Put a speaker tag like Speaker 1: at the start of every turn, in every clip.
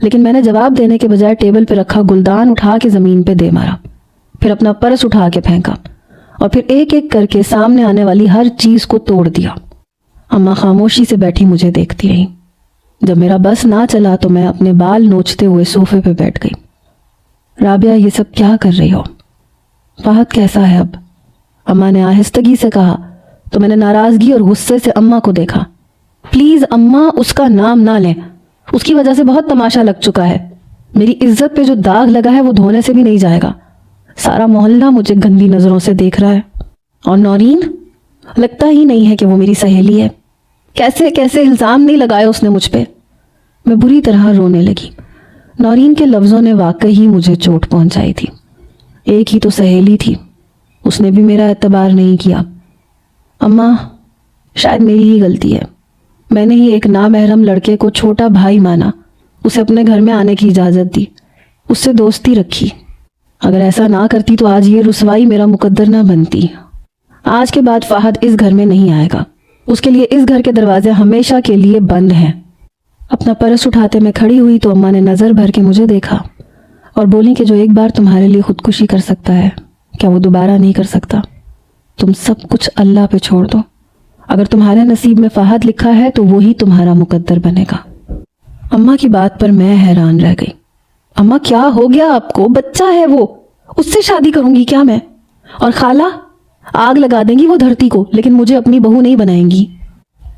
Speaker 1: لیکن میں نے جواب دینے کے بجائے ٹیبل پہ رکھا گلدان اٹھا کے زمین پہ دے مارا، پھر اپنا پرس اٹھا کے پھینکا اور پھر ایک ایک کر کے سامنے آنے والی ہر چیز کو توڑ دیا۔ اماں خاموشی سے بیٹھی مجھے دیکھتی رہی۔ جب میرا بس نہ چلا تو میں اپنے بال نوچتے ہوئے صوفے پہ بیٹھ گئی۔ رابعہ، یہ سب کیا کر رہی ہو؟ فہد کیسا ہے اب؟ اماں نے آہستگی سے کہا تو میں نے ناراضگی اور غصے سے اماں کو دیکھا۔ پلیز اماں، اس کا نام نہ لیں، اس کی وجہ سے بہت تماشا لگ چکا ہے۔ میری عزت پہ جو داغ لگا ہے وہ دھونے سے بھی نہیں جائے گا۔ سارا محلہ مجھے گندی نظروں سے دیکھ رہا ہے۔ اور نورین، لگتا ہی نہیں ہے کہ وہ میری سہیلی ہے۔ کیسے کیسے الزام نہیں لگائے اس نے مجھ پہ۔ میں بری طرح رونے لگی۔ نورین کے لفظوں نے واقعی مجھے چوٹ پہنچائی تھی۔ ایک ہی تو سہیلی تھی، اس نے بھی میرا اعتبار نہیں کیا۔ اماں، شاید میری ہی غلطی ہے۔ میں نے ہی ایک نامحرم لڑکے کو چھوٹا بھائی مانا، اسے اپنے گھر میں آنے کی اجازت دی، اس سے دوستی رکھی۔ اگر ایسا نہ کرتی تو آج یہ رسوائی میرا مقدر نہ بنتی۔ آج کے بعد فہد اس گھر میں نہیں آئے گا، اس کے لیے اس گھر کے دروازے ہمیشہ کے لیے بند ہیں۔ اپنا پرس اٹھاتے میں کھڑی ہوئی تو اماں نے نظر بھر کے مجھے دیکھا اور بولی کہ جو ایک بار تمہارے لیے خودکشی کر سکتا ہے، کیا وہ دوبارہ نہیں کر سکتا؟ تم سب کچھ اللہ پہ چھوڑ دو۔ اگر تمہارے نصیب میں فہد لکھا ہے تو وہی تمہارا مقدر بنے گا۔ اماں کی بات پر میں حیران رہ گئی۔ اماں، کیا ہو گیا آپ کو؟ بچہ ہے وہ، اس سے شادی کروں گی کیا میں؟ اور خالہ آگ لگا دیں گی وہ دھرتی کو، لیکن مجھے اپنی بہو نہیں بنائیں گی۔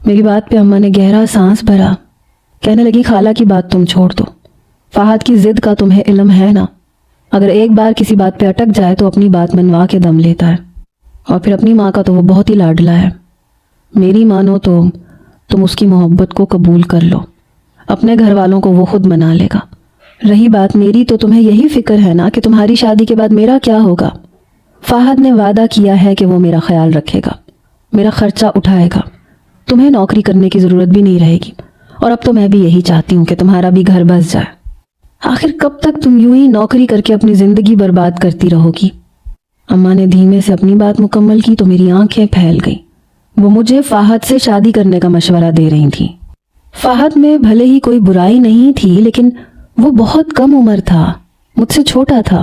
Speaker 1: میری بات پہ اماں نے گہرا سانس بھرا، کہنے لگی خالہ کی بات تم چھوڑ دو، فہد کی ضد کا تمہیں علم ہے نا، اگر ایک بار کسی بات پہ اٹک جائے تو اپنی بات منوا کے دم لیتا ہے، اور پھر اپنی ماں کا تو وہ بہت ہی لاڈلا ہے۔ میری مانو تو تم اس کی محبت کو قبول کر لو، اپنے گھر والوں کو وہ خود منا لے گا۔ رہی بات میری، تو تمہیں یہی فکر ہے نا کہ تمہاری شادی کے بعد میرا کیا ہوگا؟ فہد نے وعدہ کیا ہے کہ وہ میرا خیال رکھے گا، میرا خرچہ اٹھائے گا، تمہیں نوکری کرنے کی ضرورت بھی نہیں رہے گی، اور اب تو میں بھی یہی چاہتی ہوں کہ تمہارا بھی گھر بس جائے۔ آخر کب تک تم یوں ہی نوکری کر کے اپنی زندگی برباد کرتی رہو گی؟ اماں نے دھیمے سے اپنی بات مکمل کی تو میری آنکھیں پھیل گئیں۔ وہ مجھے فہد سے شادی کرنے کا مشورہ دے رہی تھیں۔ فہد میں بھلے ہی کوئی برائی نہیں تھی، لیکن وہ بہت کم عمر تھا، مجھ سے چھوٹا تھا،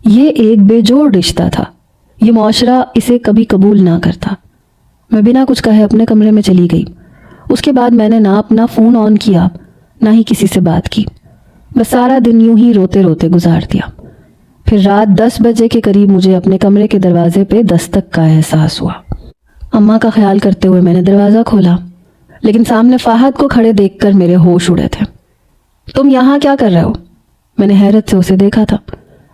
Speaker 1: یہ ایک بے جوڑ رشتہ تھا، یہ معاشرہ اسے کبھی قبول نہ کرتا۔ میں بنا کچھ کہے اپنے کمرے میں چلی گئی۔ اس کے بعد میں نے نہ اپنا فون آن کیا، نہ ہی کسی سے بات کی، بس سارا دن یوں ہی روتے روتے گزار دیا۔ پھر رات 10 بجے کے قریب مجھے اپنے کمرے کے دروازے پہ دستک کا احساس ہوا۔ اماں کا خیال کرتے ہوئے میں نے دروازہ کھولا، لیکن سامنے فہد کو کھڑے دیکھ کر میرے ہوش اڑے تھے۔ تم یہاں کیا کر رہے ہو؟ میں نے حیرت سے اسے دیکھا تھا،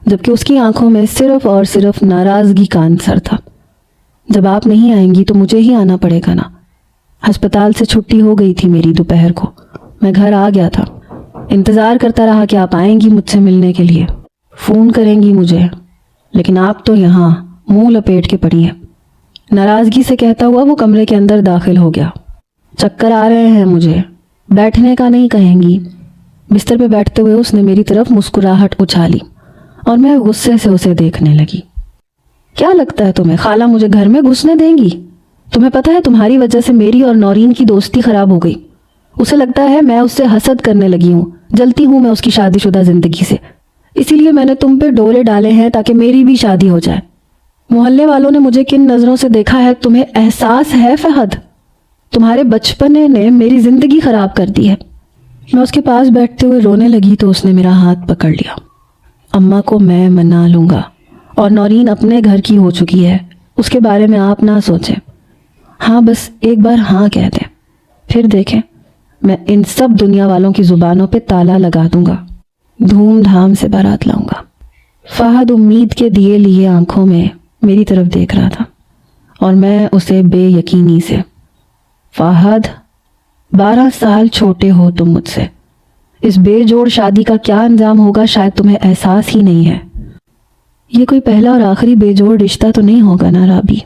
Speaker 1: جبکہ اس کی آنکھوں میں صرف اور صرف ناراضگی کا عنصر تھا۔ جب آپ نہیں آئیں گی تو مجھے ہی آنا پڑے گا نا۔ ہسپتال سے چھٹی ہو گئی تھی میری دوپہر کو، میں گھر آ گیا تھا، انتظار کرتا رہا کہ آپ آئیں گی مجھ سے ملنے کے لیے، فون کریں گی مجھے، لیکن آپ تو یہاں منہ لپیٹ کے پڑی ہیں۔ ناراضگی سے کہتا ہوا وہ کمرے کے اندر داخل ہو گیا۔ چکر آ رہے ہیں مجھے، بیٹھنے کا نہیں کہیں گی؟ بستر پہ بیٹھتے ہوئے اس نے میری طرف مسکراہٹ اچھالی اور میں غصے سے اسے دیکھنے لگی۔ کیا لگتا ہے تمہیں خالہ مجھے گھر میں گھسنے دیں گی؟ تمہیں پتہ ہے تمہاری وجہ سے میری اور نورین کی دوستی خراب ہو گئی۔ اسے لگتا ہے میں اس سے حسد کرنے لگی ہوں، جلتی ہوں میں اس کی شادی شدہ زندگی سے، اسی لیے میں نے تم پہ ڈورے ڈالے ہیں تاکہ میری بھی شادی ہو جائے۔ محلے والوں نے مجھے کن نظروں سے دیکھا ہے تمہیں احساس ہے فہد؟ تمہارے بچپنے نے میری زندگی خراب کر دی ہے۔ میں اس کے پاس بیٹھتے ہوئے رونے لگی تو اس نے میرا ہاتھ پکڑ لیا۔ اماں کو میں منا لوں گا، اور نورین اپنے گھر کی ہو چکی ہے، اس کے بارے میں آپ نہ سوچیں۔ ہاں بس ایک بار ہاں کہہ دیں، پھر دیکھیں میں ان سب دنیا والوں کی زبانوں پہ تالا لگا دوں گا، دھوم دھام سے بارات لاؤں گا۔ فہد امید کے دیے لیے آنکھوں میں میری طرف دیکھ رہا تھا اور میں اسے بے یقینی سے، فہد 12 سال چھوٹے ہو تم مجھ سے، اس بے جوڑ شادی کا کیا انجام ہوگا شاید تمہیں احساس ہی نہیں ہے۔ یہ کوئی پہلا اور آخری بے جوڑ رشتہ تو نہیں ہوگا نا رابی؟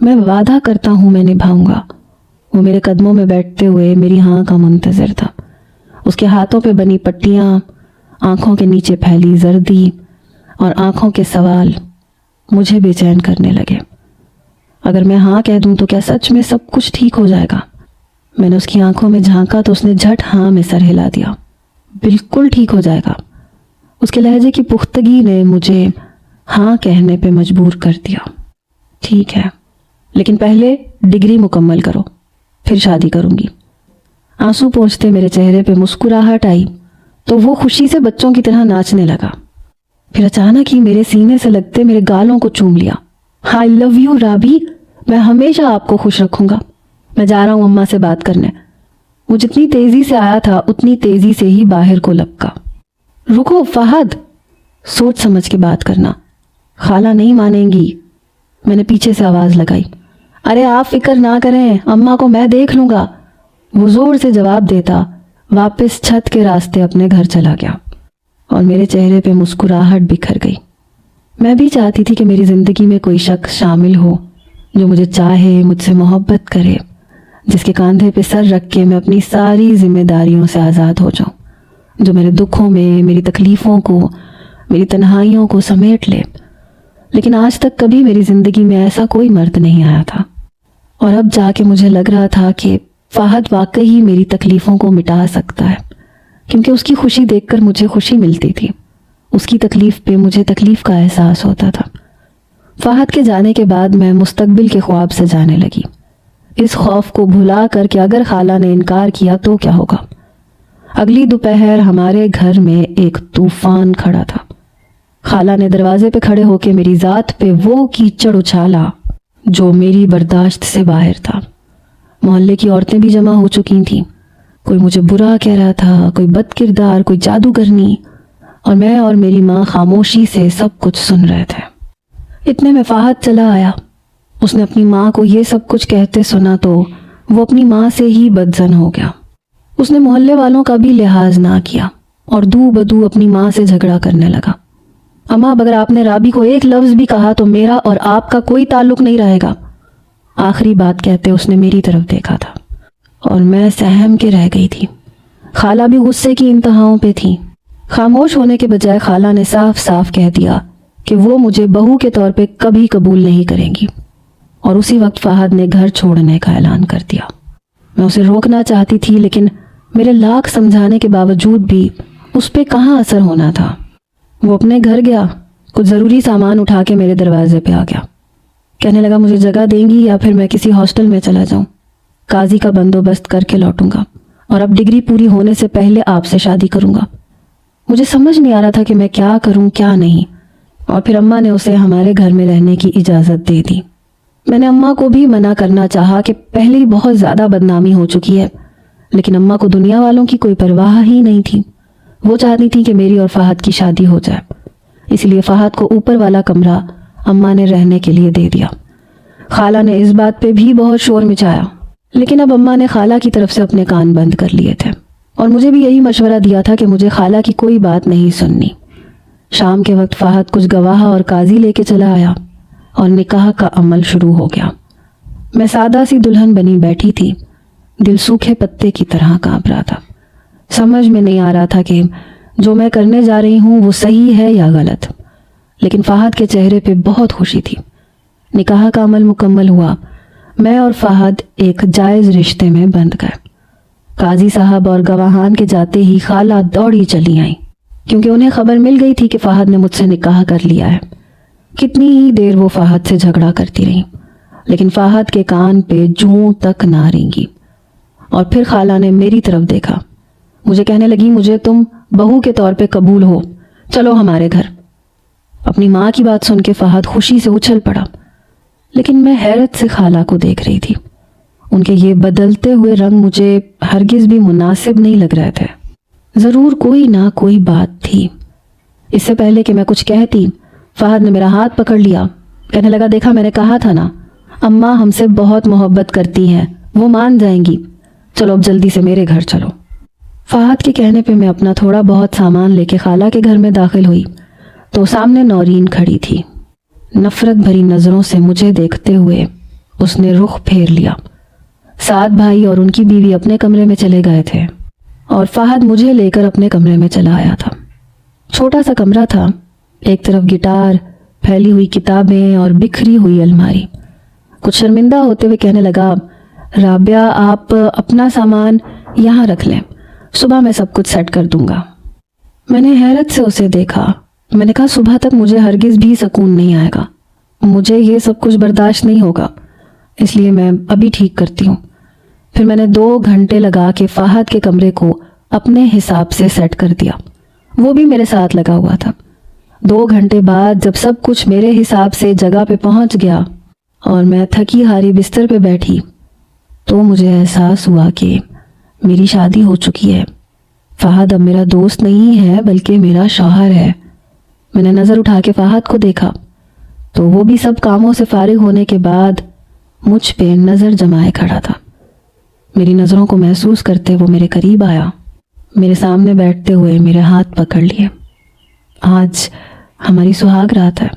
Speaker 1: میں وعدہ کرتا ہوں میں نبھاؤں گا۔ وہ میرے قدموں میں بیٹھتے ہوئے میری ہاں کا منتظر تھا۔ اس کے ہاتھوں پہ بنی پٹیاں، آنکھوں کے نیچے پھیلی زردی اور آنکھوں کے سوال مجھے بے چین کرنے لگے۔ اگر میں ہاں کہہ دوں تو کیا سچ میں سب کچھ ٹھیک ہو جائے گا؟ میں نے اس کی آنکھوں میں جھانکا تو اس نے جھٹ ہاں میں سر ہلا دیا۔ بالکل ٹھیک ہو جائے گا۔ اس کے لہجے کی پختگی نے مجھے ہاں کہنے پہ مجبور کر دیا۔ ٹھیک ہے، لیکن پہلے ڈگری مکمل کرو، پھر شادی کروں گی۔ آنسو پہنچتے میرے چہرے پہ مسکراہٹ آئی تو وہ خوشی سے بچوں کی طرح ناچنے لگا۔ پھر اچانک ہی میرے سینے سے لگتے میرے گالوں کو چوم لیا۔ آئی لو یو رابی، میں ہمیشہ آپ کو خوش رکھوں گا۔ میں جا رہا ہوں اماں سے بات کرنے۔ وہ جتنی تیزی سے آیا تھا اتنی تیزی سے ہی باہر کو لپکا۔ رکو فہد، سوچ سمجھ کے بات کرنا، خالہ نہیں مانیں گی، میں نے پیچھے سے آواز لگائی۔ ارے آپ فکر نہ کریں، اماں کو میں دیکھ لوں گا، وہ زور سے جواب دیتا واپس چھت کے راستے اپنے گھر چلا گیا، اور میرے چہرے پہ مسکراہٹ بکھر گئی۔ میں بھی چاہتی تھی کہ میری زندگی میں کوئی شخص شامل ہو جو مجھے چاہے، مجھ سے محبت کرے، جس کے کاندھے پہ سر رکھ کے میں اپنی ساری ذمہ داریوں سے آزاد ہو جاؤں، جو میرے دکھوں میں، میری تکلیفوں کو، میری تنہائیوں کو سمیٹ لے۔ لیکن آج تک کبھی میری زندگی میں ایسا کوئی مرد نہیں آیا تھا، اور اب جا کے مجھے لگ رہا تھا کہ فہد واقعی میری تکلیفوں کو مٹا سکتا ہے، کیونکہ اس کی خوشی دیکھ کر مجھے خوشی ملتی تھی، اس کی تکلیف پہ مجھے تکلیف کا احساس ہوتا تھا۔ فہد کے جانے کے بعد میں مستقبل کے خواب سے جانے لگی، اس خوف کو بھلا کر کہ اگر خالہ نے انکار کیا تو کیا ہوگا۔ اگلی دوپہر ہمارے گھر میں ایک طوفان کھڑا تھا۔ خالہ نے دروازے پہ کھڑے ہو کے میری ذات پہ وہ کیچڑ اچھالا جو میری برداشت سے باہر تھا۔ محلے کی عورتیں بھی جمع ہو چکی تھیں، کوئی مجھے برا کہہ رہا تھا، کوئی بد کردار، کوئی جادوگرنی، اور میں اور میری ماں خاموشی سے سب کچھ سن رہے تھے۔ اتنے میں فہد چلا آیا۔ اس نے اپنی ماں کو یہ سب کچھ کہتے سنا تو وہ اپنی ماں سے ہی بدظن ہو گیا۔ اس نے محلے والوں کا بھی لحاظ نہ کیا اور دو بدو اپنی ماں سے جھگڑا کرنے لگا۔ اماں، اگر آپ نے رابی کو ایک لفظ بھی کہا تو میرا اور آپ کا کوئی تعلق نہیں رہے گا۔ آخری بات کہتے اس نے میری طرف دیکھا تھا اور میں سہم کے رہ گئی تھی۔ خالہ بھی غصے کی انتہاؤں پہ تھی۔ خاموش ہونے کے بجائے خالہ نے صاف صاف کہہ دیا کہ وہ مجھے بہو کے طور پہ کبھی قبول نہیں کریں گی، اور اسی وقت فہد نے گھر چھوڑنے کا اعلان کر دیا۔ میں اسے روکنا چاہتی تھی، لیکن میرے لاکھ سمجھانے کے باوجود بھی اس پہ کہاں اثر ہونا تھا۔ وہ اپنے گھر گیا، کچھ ضروری سامان اٹھا کے میرے دروازے پہ آ گیا، کہنے لگا مجھے جگہ دیں گی یا پھر میں کسی ہاسٹل میں چلا جاؤں، قاضی کا بندوبست کر کے لوٹوں گا، اور اب ڈگری پوری ہونے سے پہلے آپ سے شادی کروں گا۔ مجھے سمجھ نہیں آ رہا تھا کہ میں کیا کروں کیا نہیں، اور پھر اماں نے اسے ہمارے گھر میں رہنے کی اجازت دے دی۔ میں نے اماں کو بھی منع کرنا چاہا کہ پہلے ہی بہت زیادہ بدنامی ہو چکی ہے، لیکن اماں کو دنیا والوں کی کوئی پرواہ ہی نہیں تھی۔ وہ چاہتی تھی کہ میری اور فہد کی شادی ہو جائے، اس لیے فہد کو اوپر والا کمرہ اماں نے رہنے کے لیے دے دیا۔ خالہ نے اس بات پہ بھی بہت شور مچایا، لیکن اب اماں نے خالہ کی طرف سے اپنے کان بند کر لیے تھے، اور مجھے بھی یہی مشورہ دیا تھا کہ مجھے خالہ کی کوئی بات نہیں سننی۔ شام کے وقت فہد کچھ گواہ اور قاضی لے کے چلا آیا اور نکاح کا عمل شروع ہو گیا۔ میں سادہ سی دلہن بنی بیٹھی تھی، دل سوکھے پتے کی طرح کانپ رہا تھا۔ سمجھ میں نہیں آ رہا تھا کہ جو میں کرنے جا رہی ہوں وہ صحیح ہے یا غلط، لیکن فہد کے چہرے پہ بہت خوشی تھی۔ نکاح کا عمل مکمل ہوا، میں اور فہد ایک جائز رشتے میں بندھ گئے۔ قاضی صاحب اور گواہان کے جاتے ہی خالہ دوڑی چلی آئیں، کیونکہ انہیں خبر مل گئی تھی کہ فہد نے مجھ سے نکاح کر لیا ہے۔ کتنی ہی دیر وہ فہد سے جھگڑا کرتی رہیں، لیکن فہد کے کان پہ جوں تک نہ رینگی۔ اور پھر خالہ نے میری طرف دیکھا، مجھے کہنے لگی مجھے تم بہو کے طور پہ قبول ہو، چلو ہمارے گھر۔ اپنی ماں کی بات سن کے فہد خوشی سے اچھل پڑا، لیکن میں حیرت سے خالہ کو دیکھ رہی تھی۔ ان کے یہ بدلتے ہوئے رنگ مجھے ہرگز بھی مناسب نہیں لگ رہے تھے۔ ضرور کوئی نہ کوئی بات تھی۔ اس سے پہلے کہ میں کچھ کہتی، فہد نے میرا ہاتھ پکڑ لیا، کہنے لگا دیکھا میں نے کہا تھا نا، اماں ہم سے بہت محبت کرتی ہیں، وہ مان جائیں گی، چلو اب جلدی سے میرے گھر چلو۔ فہد کے کہنے پہ میں اپنا تھوڑا بہت سامان لے کے خالہ کے گھر میں داخل ہوئی تو سامنے نورین کھڑی تھی۔ نفرت بھری نظروں سے مجھے دیکھتے ہوئے اس نے رخ پھیر لیا۔ سعد بھائی اور ان کی بیوی اپنے کمرے میں چلے گئے تھے اور فہد مجھے لے کر اپنے کمرے میں چلا آیا تھا۔ چھوٹا سا کمرہ تھا، ایک طرف گٹار، پھیلی ہوئی کتابیں اور بکھری ہوئی الماری۔ کچھ شرمندہ ہوتے ہوئے کہنے لگا رابعہ آپ اپنا سامان یہاں رکھ لیں، صبح میں سب کچھ سیٹ کر دوں گا۔ میں نے حیرت سے اسے دیکھا۔ میں نے کہا صبح تک مجھے ہرگز بھی سکون نہیں آئے گا، مجھے یہ سب کچھ برداشت نہیں ہوگا، اس لیے میں ابھی ٹھیک کرتی ہوں۔ پھر میں نے 2 گھنٹے لگا کے فہد کے کمرے کو اپنے حساب سے سیٹ کر دیا، وہ بھی میرے ساتھ لگا ہوا تھا۔ 2 گھنٹے بعد جب سب کچھ میرے حساب سے جگہ پہ پہنچ گیا اور میں تھکی ہاری بستر پہ بیٹھی تو مجھے احساس ہوا کہ میری شادی ہو چکی ہے۔ فہد اب میرا دوست نہیں ہے بلکہ میرا شوہر ہے۔ میں نے نظر اٹھا کے فہد کو دیکھا تو وہ بھی سب کاموں سے فارغ ہونے کے بعد مجھ پہ نظر جمائے کھڑا تھا۔ میری نظروں کو محسوس کرتے وہ میرے قریب آیا، میرے سامنے بیٹھتے ہوئے میرے ہاتھ پکڑ لیے۔ آج ہماری سہاگ رات ہے،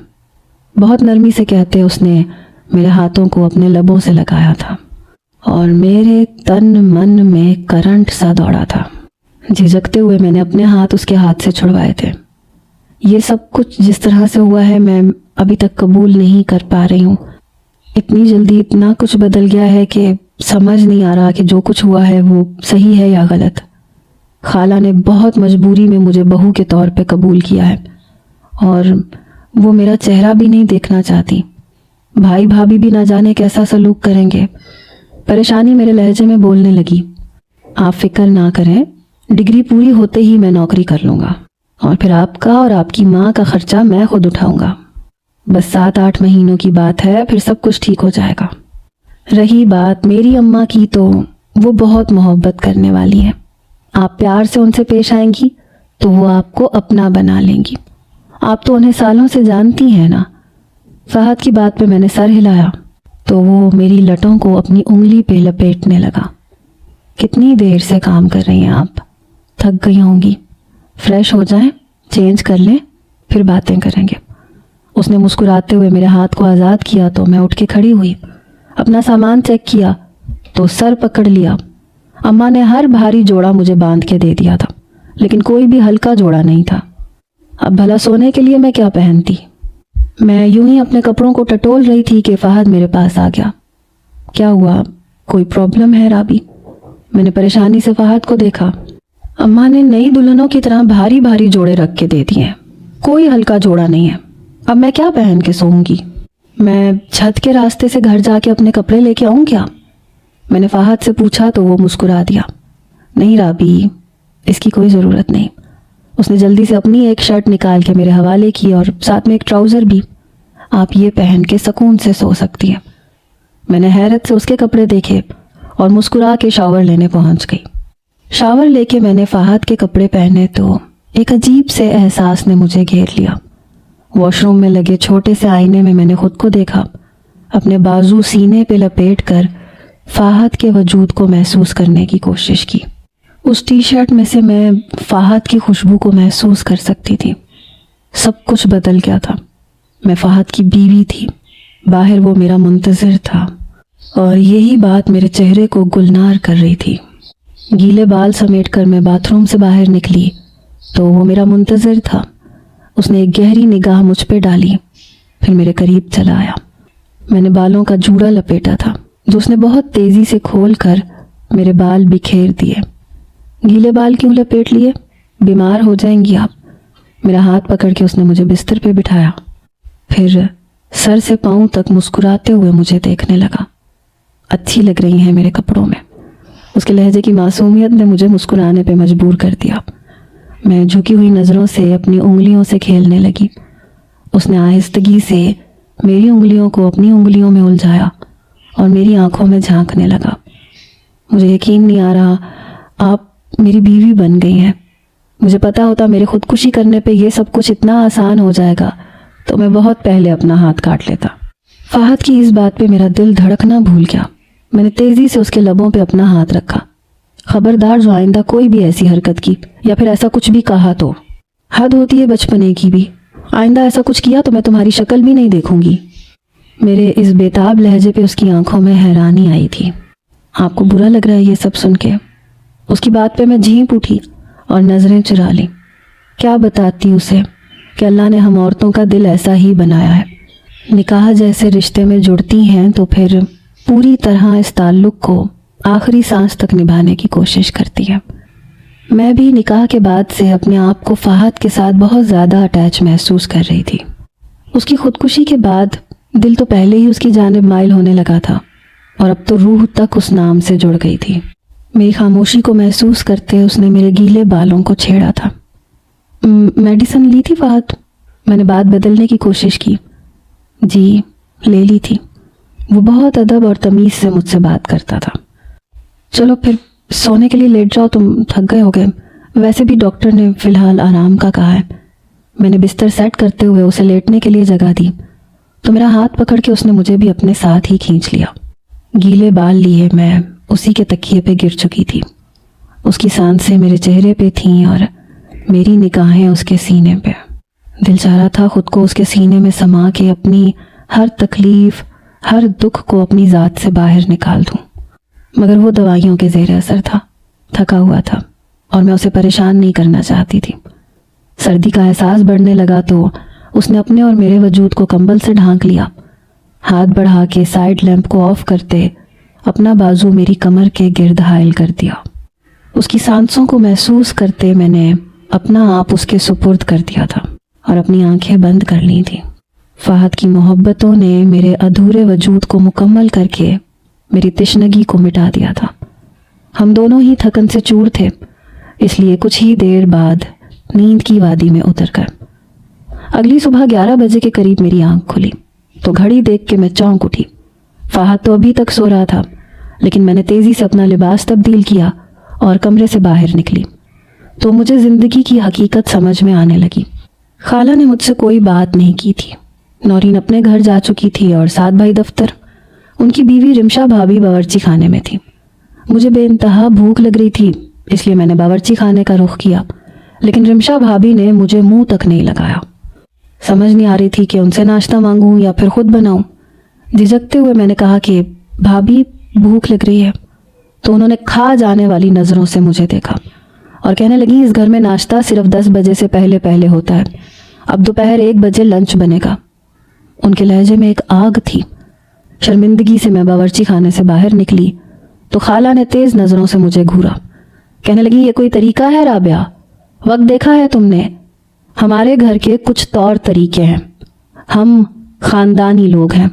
Speaker 1: بہت نرمی سے کہتے اس نے میرے ہاتھوں کو اپنے لبوں سے لگایا تھا اور میرے تن من میں کرنٹ سا دوڑا تھا۔ جھجکتے ہوئے میں نے اپنے ہاتھ اس کے ہاتھ سے چھڑوائے تھے۔ یہ سب کچھ جس طرح سے ہوا ہے میں ابھی تک قبول نہیں کر پا رہی ہوں۔ اتنی جلدی اتنا کچھ بدل گیا ہے کہ سمجھ نہیں آ رہا کہ جو کچھ ہوا ہے وہ صحیح ہے یا غلط۔ خالہ نے بہت مجبوری میں مجھے بہو کے طور پہ قبول کیا ہے اور وہ میرا چہرہ بھی نہیں دیکھنا چاہتی۔ بھائی بھابھی بھی نہ جانے کیسا سلوک کریں گے۔ پریشانی میرے لہجے میں بولنے لگی، آپ فکر نہ کریں، ڈگری پوری ہوتے ہی میں نوکری کر لوں گا اور پھر آپ کا اور آپ کی ماں کا خرچہ میں خود اٹھاؤں گا۔ بس 7-8 مہینوں کی بات ہے، پھر سب کچھ ٹھیک ہو جائے گا۔ رہی بات میری اماں کی تو وہ بہت محبت کرنے والی ہیں۔ آپ پیار سے ان سے پیش آئیں گی تو وہ آپ کو اپنا بنا لیں گی۔ آپ تو انہیں سالوں سے جانتی ہیں نا۔ فہد کی بات پہ میں نے سر ہلایا تو وہ میری لٹوں کو اپنی انگلی پہ لپیٹنے لگا۔ کتنی دیر سے کام کر رہی ہیں آپ؟ تھک گئی ہوں گی، فریش ہو جائیں، چینج کر لیں، پھر باتیں کریں گے۔ اس نے مسکراتے ہوئے میرے ہاتھ کو آزاد کیا تو میں اٹھ کے کھڑی ہوئی، اپنا سامان چیک کیا تو سر پکڑ لیا۔ اماں نے ہر بھاری جوڑا مجھے باندھ کے دے دیا تھا لیکن کوئی بھی ہلکا جوڑا نہیں تھا۔ اب بھلا سونے کے لیے میں کیا پہنتی؟ میں یوں ہی اپنے کپڑوں کو ٹٹول رہی تھی کہ فہد میرے پاس آ گیا۔ کیا ہوا؟ کوئی پرابلم ہے رابی؟ میں نے پریشانی سے فہد کو دیکھا۔ اماں نے نئی دلہنوں کی طرح بھاری بھاری جوڑے رکھ کے دے دیے ہیں، کوئی ہلکا جوڑا نہیں ہے۔ اب میں کیا پہن کے سوؤں گی؟ میں چھت کے راستے سے گھر جا کے اپنے کپڑے لے کے آؤں کیا؟ میں نے فہد سے پوچھا تو وہ مسکرا دیا۔ نہیں رابی، اس کی کوئی ضرورت نہیں۔ اس نے جلدی سے اپنی ایک شرٹ نکال کے میرے حوالے کی اور ساتھ میں ایک ٹراؤزر بھی۔ آپ یہ پہن کے سکون سے سو سکتی ہیں۔ میں نے حیرت سے اس کے کپڑے دیکھے اور مسکرا کے شاور لینے پہنچ گئی۔ شاور لے کے میں نے فہد کے کپڑے پہنے تو ایک عجیب سے احساس نے مجھے گھیر لیا۔ واش روم میں لگے چھوٹے سے آئینے میں میں نے خود کو دیکھا، اپنے بازو سینے پہ لپیٹ کر فہد کے وجود کو محسوس کرنے کی کوشش کی۔ اس ٹی شرٹ میں سے میں فہد کی خوشبو کو محسوس کر سکتی تھی۔ سب کچھ بدل گیا تھا۔ میں فہد کی بیوی تھی، باہر وہ میرا منتظر تھا اور یہی بات میرے چہرے کو گلنار کر رہی تھی۔ گیلے بال سمیٹ کر میں باتھ روم سے باہر نکلی تو وہ میرا منتظر تھا۔ اس نے ایک گہری نگاہ مجھ پہ ڈالی، پھر میرے قریب چلا آیا۔ میں نے بالوں کا جوڑا لپیٹا تھا جو اس نے بہت تیزی سے کھول کر میرے بال بکھیر دیے۔ گیلے بال کیوں لپیٹ لیے؟ بیمار ہو جائیں گی آپ۔ میرا ہاتھ پکڑ کے اس نے مجھے بستر پہ بٹھایا، پھر سر سے پاؤں تک مسکراتے ہوئے مجھے دیکھنے لگا۔ اچھی لگ رہی ہیں میرے کپڑوں میں۔ اس کے لہجے کی معصومیت نے مجھے مسکرانے پہ مجبور کر دیا۔ میں جھکی ہوئی نظروں سے اپنی انگلیوں سے کھیلنے لگی۔ اس نے آہستگی سے میری انگلیوں کو اپنی انگلیوں میں الجھایا اور میری آنکھوں میں جھانکنے لگا۔ مجھے یقین نہیں آ رہا آپ میری بیوی بن گئی ہیں۔ مجھے پتا ہوتا میرے خودکشی کرنے پہ یہ سب کچھ اتنا آسان ہو جائے گا تو میں بہت پہلے اپنا ہاتھ کاٹ لیتا۔ فہد کی اس بات پہ میرا دل دھڑکنا بھول گیا۔ میں نے تیزی سے اس کے لبوں پہ اپنا ہاتھ رکھا۔ خبردار جو آئندہ کوئی بھی ایسی حرکت کی یا پھر ایسا کچھ بھی کہا تو حد ہوتی ہے بچپنے کی بھی۔ آئندہ ایسا کچھ کیا تو میں تمہاری شکل بھی نہیں دیکھوں گی۔ میرے اس بےتاب لہجے پہ اس کی آنکھوں میں حیرانی آئی تھی۔ آپ کو برا لگ رہا ہے یہ سب سن کے؟ اس کی بات پہ میں جھینپ اٹھی اور نظریں چرا لی۔ کیا بتاتی اسے کہ اللہ نے ہم عورتوں کا دل ایسا ہی بنایا ہے، نکاح جیسے رشتے میں جڑتی ہیں تو پھر پوری طرح اس تعلق کو آخری سانس تک نبھانے کی کوشش کرتی ہے۔ میں بھی نکاح کے بعد سے اپنے آپ کو فہد کے ساتھ بہت زیادہ اٹیچ محسوس کر رہی تھی۔ اس کی خودکشی کے بعد دل تو پہلے ہی اس کی جانب مائل ہونے لگا تھا، اور اب تو روح تک اس نام سے جڑ گئی تھی۔ میری خاموشی کو محسوس کرتے اس نے میرے گیلے بالوں کو چھیڑا تھا۔ میڈیسن لی تھی فہد؟ میں نے بات بدلنے کی کوشش کی۔ جی لے لی تھی۔ وہ بہت ادب اور تمیز سے مجھ سے بات کرتا تھا۔ چلو پھر سونے کے لیے لیٹ جاؤ، تم تھک گئے ہو گئے، ویسے بھی ڈاکٹر نے فی الحال آرام کا کہا ہے۔ میں نے بستر سیٹ کرتے ہوئے اسے لیٹنے کے لیے جگہ دی تو میرا ہاتھ پکڑ کے اس نے مجھے بھی اپنے ساتھ ہی کھینچ لیا۔ گیلے بال لیے میں اسی کے تکیے پہ گر چکی تھی۔ اس کی سانسیں میرے چہرے پہ تھیں اور میری نگاہیں اس کے سینے پہ۔ دل چاہ رہا تھا خود کو اس کے سینے میں سما کے اپنی ہر تکلیف، ہر دکھ کو اپنی ذات سے باہر نکال دوں، مگر وہ دوائیوں کے زیر اثر تھا، تھکا ہوا تھا اور میں اسے پریشان نہیں کرنا چاہتی تھی۔ سردی کا احساس بڑھنے لگا تو اس نے اپنے اور میرے وجود کو کمبل سے ڈھانک لیا۔ ہاتھ بڑھا کے سائیڈ لیمپ کو آف کرتے اپنا بازو میری کمر کے گرد حائل کر دیا۔ اس کی سانسوں کو محسوس کرتے میں نے اپنا آپ اس کے سپرد کر دیا تھا اور اپنی آنکھیں بند کر لی تھی۔ فہد کی محبتوں نے میرے ادھورے وجود کو مکمل کر کے میری تشنگی کو مٹا دیا تھا۔ ہم دونوں ہی تھکن سے چور تھے، اس لیے کچھ ہی دیر بعد نیند کی وادی میں اتر کر اگلی صبح 11 بجے کے قریب میری آنکھ کھلی تو گھڑی دیکھ کے میں چونک اٹھی۔ فہد تو ابھی تک سو رہا تھا، لیکن میں نے تیزی سے اپنا لباس تبدیل کیا اور کمرے سے باہر نکلی تو مجھے زندگی کی حقیقت سمجھ میں آنے لگی۔ خالہ نے مجھ سے کوئی بات نہیں کی تھی۔ نورین اپنے گھر جا چکی تھی اور سعد بھائی دفتر۔ ان کی بیوی رمشا بھابی باورچی خانے میں تھی۔ مجھے بے انتہا بھوک لگ رہی تھی، اس لیے میں نے باورچی خانے کا رخ کیا، لیکن رمشا بھابی نے مجھے منہ تک نہیں لگایا۔ سمجھ نہیں آ رہی تھی کہ ان سے ناشتہ مانگوں یا پھر خود بناؤں۔ جھجکتے ہوئے میں نے کہا کہ بھابی بھوک لگ رہی ہے، تو انہوں نے کھا جانے والی نظروں سے مجھے دیکھا اور کہنے لگی اس گھر میں ناشتہ صرف 10 بجے سے پہلے پہلے ہوتا ہے، اب دوپہر 1 بجے لنچ بنے گا۔ ان کے لہجے میں ایک آگ تھی۔ شرمندگی سے میں باورچی خانے سے باہر نکلی تو خالہ نے تیز نظروں سے مجھے گھورا۔ کہنے لگی یہ کوئی طریقہ ہے رابعہ؟ وقت دیکھا ہے تم نے؟ ہمارے گھر کے کچھ طور طریقے ہیں، ہم خاندانی لوگ ہیں۔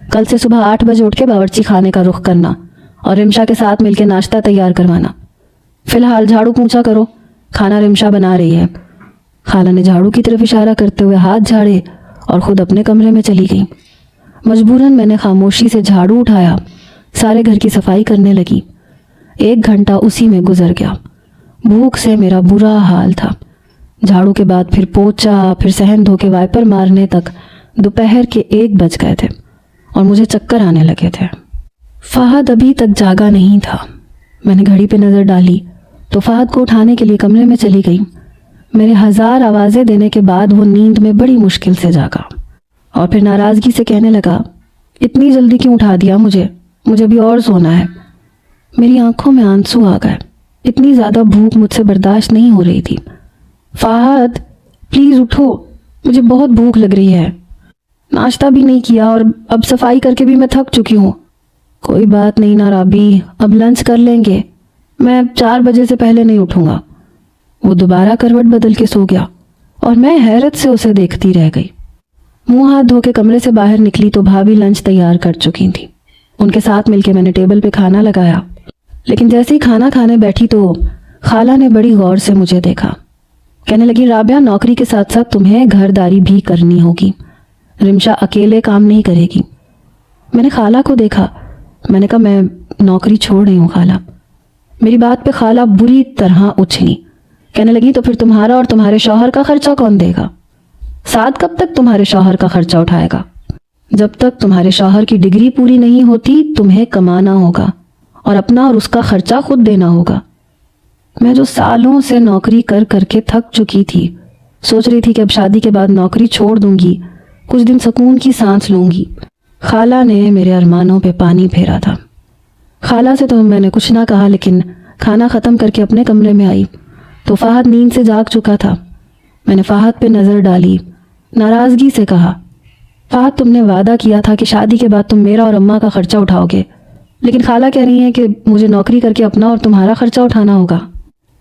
Speaker 1: کل سے صبح 8 بجے اٹھ کے باورچی خانے کا رخ کرنا اور رمشا کے ساتھ مل کے ناشتہ تیار کروانا۔ فی الحال جھاڑو پونچھا کرو، کھانا رمشا بنا رہی ہے۔ خالہ نے جھاڑو کی طرف اشارہ کرتے ہوئے ہاتھ جھاڑے اور خود اپنے کمرے میں چلی گئی۔ مجبوراً میں نے خاموشی سے جھاڑو اٹھایا، سارے گھر کی صفائی کرنے لگی۔ 1 گھنٹہ اسی میں گزر گیا۔ بھوک سے میرا برا حال تھا۔ جھاڑو کے بعد پھر پوچھا، پھر صحن دھو کے وائپر مارنے تک دوپہر کے 1 بج گئے تھے اور مجھے چکر آنے لگے تھے۔ فہد ابھی تک جاگا نہیں تھا۔ میں نے گھڑی پہ نظر ڈالی تو فہد کو اٹھانے کے لیے کمرے میں چلی گئی۔ میرے 1000 آوازیں دینے کے بعد وہ نیند میں بڑی مشکل سے جاگا اور پھر ناراضگی سے کہنے لگا اتنی جلدی کیوں اٹھا دیا مجھے بھی اور سونا ہے۔ میری آنکھوں میں آنسو آ گئے، اتنی زیادہ بھوک مجھ سے برداشت نہیں ہو رہی تھی۔ فہد پلیز اٹھو، مجھے بہت بھوک لگ رہی ہے، ناشتہ بھی نہیں کیا اور اب صفائی کر کے بھی میں تھک چکی ہوں۔ کوئی بات نہیں نا رابی، اب لنچ کر لیں گے، میں 4 بجے سے پہلے نہیں اٹھوں گا۔ وہ دوبارہ کروٹ بدل کے سو گیا اور میں حیرت سے اسے دیکھتی رہ گئی۔ منہ ہاتھ دھو کے کمرے سے باہر نکلی تو بھابی لنچ تیار کر چکی تھی۔ ان کے ساتھ مل کے میں نے ٹیبل پہ کھانا لگایا، لیکن جیسے ہی کھانا کھانے بیٹھی تو خالہ نے بڑی غور سے مجھے دیکھا۔ کہنے لگی رابعہ نوکری کے ساتھ ساتھ تمہیں گھرداری بھی کرنی ہوگی، رمشا اکیلے کام نہیں کرے گی۔ میں نے خالہ کو دیکھا، میں نے کہا میں نوکری چھوڑ رہی ہوں خالہ۔ میری بات پہ خالہ بری طرح اچھلی۔ کہنے لگی تو پھر تمہارا اور تمہارے شوہر کا خرچہ کون دے گا؟ سعد کب تک تمہارے شوہر کا خرچہ اٹھائے گا؟ جب تک تمہارے شوہر کی ڈگری پوری نہیں ہوتی تمہیں کمانا ہوگا اور اپنا اور اس کا خرچہ خود دینا ہوگا۔ میں جو سالوں سے نوکری کر کر کے تھک چکی تھی، سوچ رہی تھی کہ اب شادی کے بعد نوکری چھوڑ دوں گی، کچھ دن سکون کی سانس لوں گی۔ خالہ نے میرے ارمانوں پہ پانی پھیرا تھا۔ خالہ سے تو میں نے کچھ نہ کہا، لیکن کھانا ختم کر کے اپنے کمرے میں آئی تو فہد نیند سے جاگ چکا تھا۔ میں نے فہد پہ نظر ڈالی، ناراضگی سے کہا فہد تم نے وعدہ کیا تھا کہ شادی کے بعد تم میرا اور اماں کا خرچہ اٹھاؤ گے، لیکن خالہ کہہ رہی ہیں کہ مجھے نوکری کر کے اپنا اور تمہارا خرچہ اٹھانا ہوگا۔